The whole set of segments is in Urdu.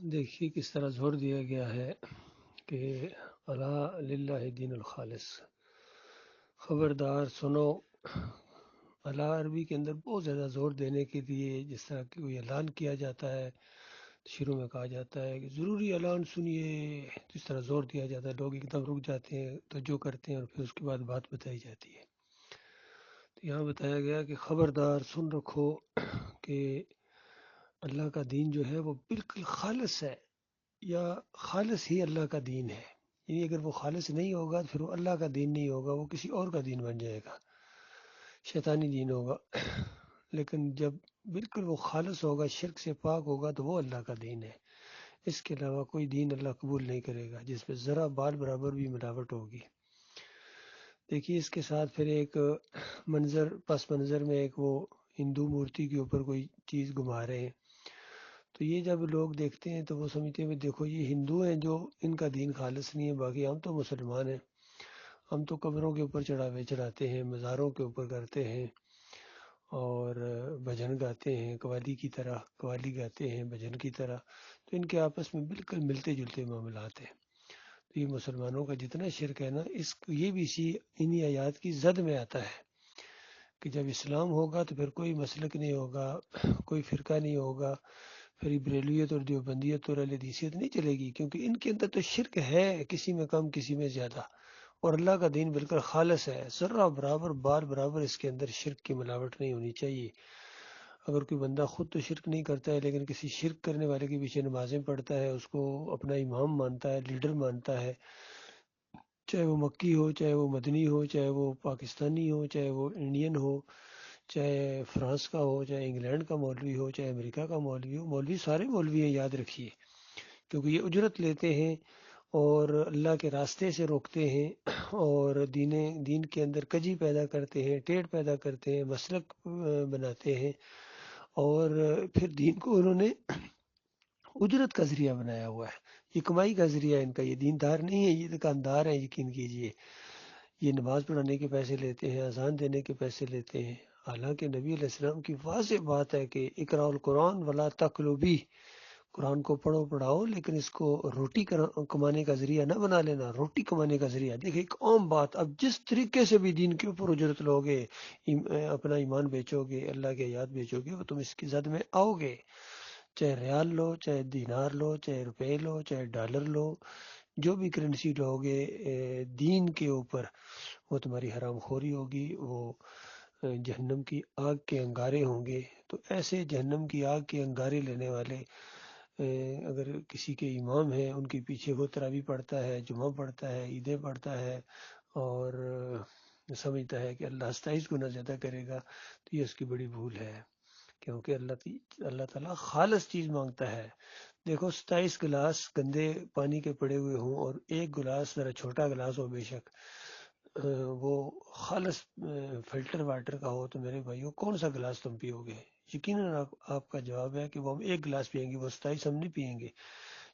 دیکھیے کس طرح زور دیا گیا ہے کہ الا للہ دین الخالص، خبردار سنو۔ الا عربی کے اندر بہت زیادہ زور دینے کے لیے، جس طرح کہ کوئی اعلان کیا جاتا ہے، شروع میں کہا جاتا ہے کہ ضروری اعلان سنیے، جس طرح زور دیا جاتا ہے، لوگ ایک دم رک جاتے ہیں، توجہ کرتے ہیں، اور پھر اس کے بعد بات بتائی جاتی ہے۔ تو یہاں بتایا گیا کہ خبردار سن رکھو کہ اللہ کا دین جو ہے وہ بالکل خالص ہے، یا خالص ہی اللہ کا دین ہے۔ یعنی اگر وہ خالص نہیں ہوگا تو پھر وہ اللہ کا دین نہیں ہوگا، وہ کسی اور کا دین بن جائے گا، شیطانی دین ہوگا۔ لیکن جب بالکل وہ خالص ہوگا، شرک سے پاک ہوگا، تو وہ اللہ کا دین ہے۔ اس کے علاوہ کوئی دین اللہ قبول نہیں کرے گا جس پہ ذرا بال برابر بھی ملاوٹ ہوگی۔ دیکھیے اس کے ساتھ پھر ایک پس منظر میں ایک وہ ہندو مورتی کے اوپر کوئی چیز گھما رہے ہیں۔ تو یہ جب لوگ دیکھتے ہیں تو وہ سمجھتے ہیں دیکھو یہ ہندو ہیں جو ان کا دین خالص نہیں ہے، باقی ہم تو مسلمان ہیں، ہم تو قبروں کے اوپر چڑھاوے چڑھاتے ہیں، مزاروں کے اوپر کرتے ہیں، اور بھجن گاتے ہیں، قوالی کی طرح قوالی گاتے ہیں بھجن کی طرح۔ تو ان کے آپس میں بالکل ملتے جلتے معاملات ہیں۔ تو یہ مسلمانوں کا جتنا شرک ہے نا، یہ بھی انہی آیات کی زد میں آتا ہے کہ جب اسلام ہوگا تو پھر کوئی مسلک نہیں ہوگا، کوئی فرقہ نہیں ہوگا، پھر بریلویت اور دیوبندیت اور اہل حدیثیت نہیں چلے گی، کیونکہ ان کے اندر تو شرک ہے، کسی میں کم کسی میں زیادہ، اور اللہ کا دین بالکل خالص ہے، ذرہ برابر بال برابر اس کے اندر شرک کی ملاوٹ نہیں ہونی چاہیے۔ اگر کوئی بندہ خود تو شرک نہیں کرتا ہے، لیکن کسی شرک کرنے والے کے پیچھے نمازیں پڑھتا ہے، اس کو اپنا امام مانتا ہے، لیڈر مانتا ہے، چاہے وہ مکی ہو، چاہے وہ مدنی ہو، چاہے وہ پاکستانی ہو، چاہے وہ انڈین ہو، چاہے فرانس کا ہو، چاہے انگلینڈ کا مولوی ہو، چاہے امریکہ کا مولوی ہو، مولوی سارے مولوی ہیں، یاد رکھیے، کیونکہ یہ اجرت لیتے ہیں اور اللہ کے راستے سے روکتے ہیں، اور دین کے اندر کجی پیدا کرتے ہیں، ٹیڑھ پیدا کرتے ہیں، مسلک بناتے ہیں، اور پھر دین کو انہوں نے اجرت کا ذریعہ بنایا ہوا ہے، یہ کمائی کا ذریعہ ہے ان کا، یہ دیندار نہیں ہے، یہ دکاندار ہیں، یقین کیجئے۔ یہ نماز پڑھانے کے پیسے لیتے ہیں، اذان دینے کے پیسے لیتے ہیں، حالانکہ نبی علیہ السلام کی واضح بات ہے کہ اقرأ القرآن ولا تاکلوا بہ، قرآن کو پڑھو پڑھاؤ، لیکن اس کو روٹی کمانے کا ذریعہ نہ بنا لینا، روٹی کمانے کا ذریعہ۔ دیکھیں ایک عام بات، اب جس طریقے سے بھی دین کے اوپر اجرت لوگے، اپنا ایمان بیچو گے، اللہ کے آیات بیچو گے، وہ تم اس کی زد میں آؤ گے، چاہے ریال لو، چاہے دینار لو، چاہے روپے لو، چاہے ڈالر لو، جو بھی کرنسی لوگے دین کے اوپر، وہ تمہاری حرام خوری ہوگی، وہ جہنم کی آگ کے انگارے ہوں گے۔ تو ایسے جہنم کی آگ کے انگارے لینے والے اگر کسی کے امام ہیں، ان کے پیچھے وہ تراویح پڑھتا ہے، جمعہ پڑھتا ہے، عیدیں پڑھتا ہے، اور سمجھتا ہے کہ اللہ 27 گنا زیادہ کرے گا، تو یہ اس کی بڑی بھول ہے، کیونکہ اللہ تعالیٰ خالص چیز مانگتا ہے۔ دیکھو 27 گلاس گندے پانی کے پڑے ہوئے ہوں، اور ایک گلاس ذرا چھوٹا گلاس ہو، بے شک وہ خالص فلٹر واٹر کا ہو، تو میرے بھائیو کون سا گلاس تم پیو گے؟ یقیناً آپ کا جواب ہے کہ وہ ہم ایک گلاس پئیں گے، وہ 27 ہم نہیں پئیں گے،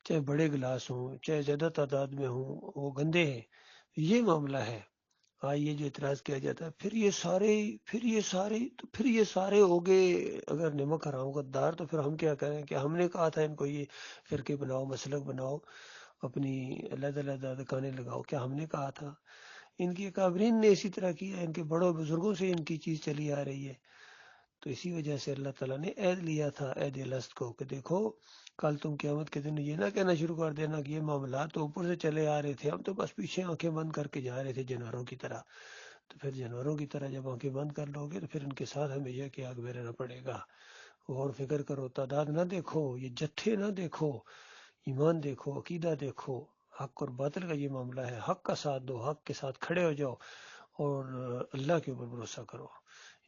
چاہے بڑے گلاس ہوں، چاہے زیادہ تعداد میں ہوں، وہ گندے ہیں۔ یہ معاملہ ہے۔ یہ جو اعتراض کیا جاتا ہے، پھر یہ سارے ہو گئے اگر نمک حرام غدار، تو پھر ہم کیا کریں کہ ہم نے کہا تھا ان کو یہ فرقے بناؤ، مسلک بناؤ، اپنی علیحدہ علیحدہ دکانیں لگاؤ، کیا ہم نے کہا تھا؟ ان کی اکابرین نے اسی طرح کیا، ان کے بڑوں بزرگوں سے ان کی چیز چلی آ رہی ہے۔ تو اسی وجہ سے اللہ تعالیٰ نے عہد لیا تھا، عہد الست کو، کہ دیکھو کل تم قیامت کے دن یہ نہ کہنا شروع کر دینا کہ یہ معاملات تو اوپر سے چلے آ رہے تھے، ہم تو بس پیچھے آنکھیں بند کر کے جا رہے تھے جانوروں کی طرح۔ تو پھر جانوروں کی طرح جب آنکھیں بند کر لو گے، تو پھر ان کے ساتھ ہمیشہ کی آگ میں رہنا پڑے گا۔ غور فکر کرو، تعداد نہ دیکھو، یہ جتھے نہ دیکھو، ایمان دیکھو، عقیدہ دیکھو، حق اور باطل کا یہ معاملہ ہے، حق کا ساتھ دو، حق کے ساتھ کھڑے ہو جاؤ، اور اللہ کے اوپر بھروسہ کرو۔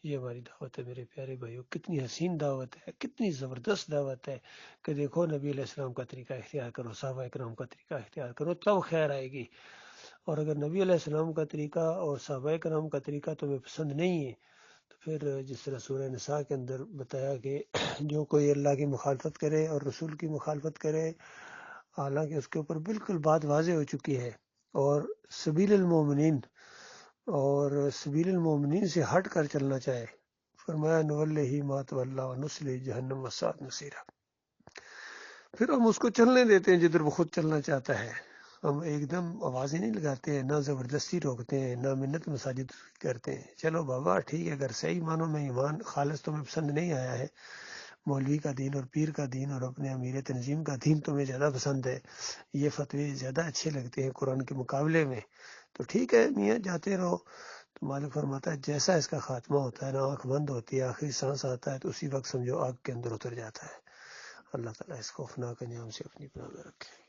یہ ہماری دعوت ہے میرے پیارے بھائیو، کتنی حسین دعوت ہے، کتنی زبردست دعوت ہے کہ دیکھو نبی علیہ السلام کا طریقہ اختیار کرو، صحابہ اکرام کا طریقہ اختیار کرو، تب خیر آئے گی۔ اور اگر نبی علیہ السلام کا طریقہ اور صحابہ کرام کا طریقہ تمہیں پسند نہیں ہے، تو پھر جس طرح سورہ نساء کے اندر بتایا کہ جو کوئی اللہ کی مخالفت کرے اور رسول کی مخالفت کرے، حالانکہ اس کے اوپر بالکل بات واضح ہو چکی ہے، اور سبیل المومنین سے ہٹ کر چلنا چاہے، فرمایا نولہ ما تولی ونصلہ جہنم وساءت مصیرا۔ پھر ہم اس کو چلنے دیتے ہیں جدھر وہ خود چلنا چاہتا ہے. ہم ایک دم آوازیں نہیں لگاتے ہیں، نہ زبردستی روکتے ہیں، نہ منت مساجد کرتے ہیں. چلو بابا ٹھیک ہے، اگر صحیح معنوں میں ایمان خالص تمہیں پسند نہیں آیا ہے، مولوی کا دین اور پیر کا دین اور اپنے امیر تنظیم کا دین تمہیں زیادہ پسند ہے، یہ فتوی زیادہ اچھے لگتے ہیں قرآن کے مقابلے میں، تو ٹھیک ہے میاں جاتے رہو. تو مالک فرماتا ہے جیسا اس کا خاتمہ ہوتا ہے نا، آنکھ بند ہوتی ہے، آخری سانس آتا ہے، تو اسی وقت سمجھو آگ کے اندر اتر جاتا ہے. اللہ تعالیٰ اس خوفناک انجام سے اپنی پناہ میں رکھے.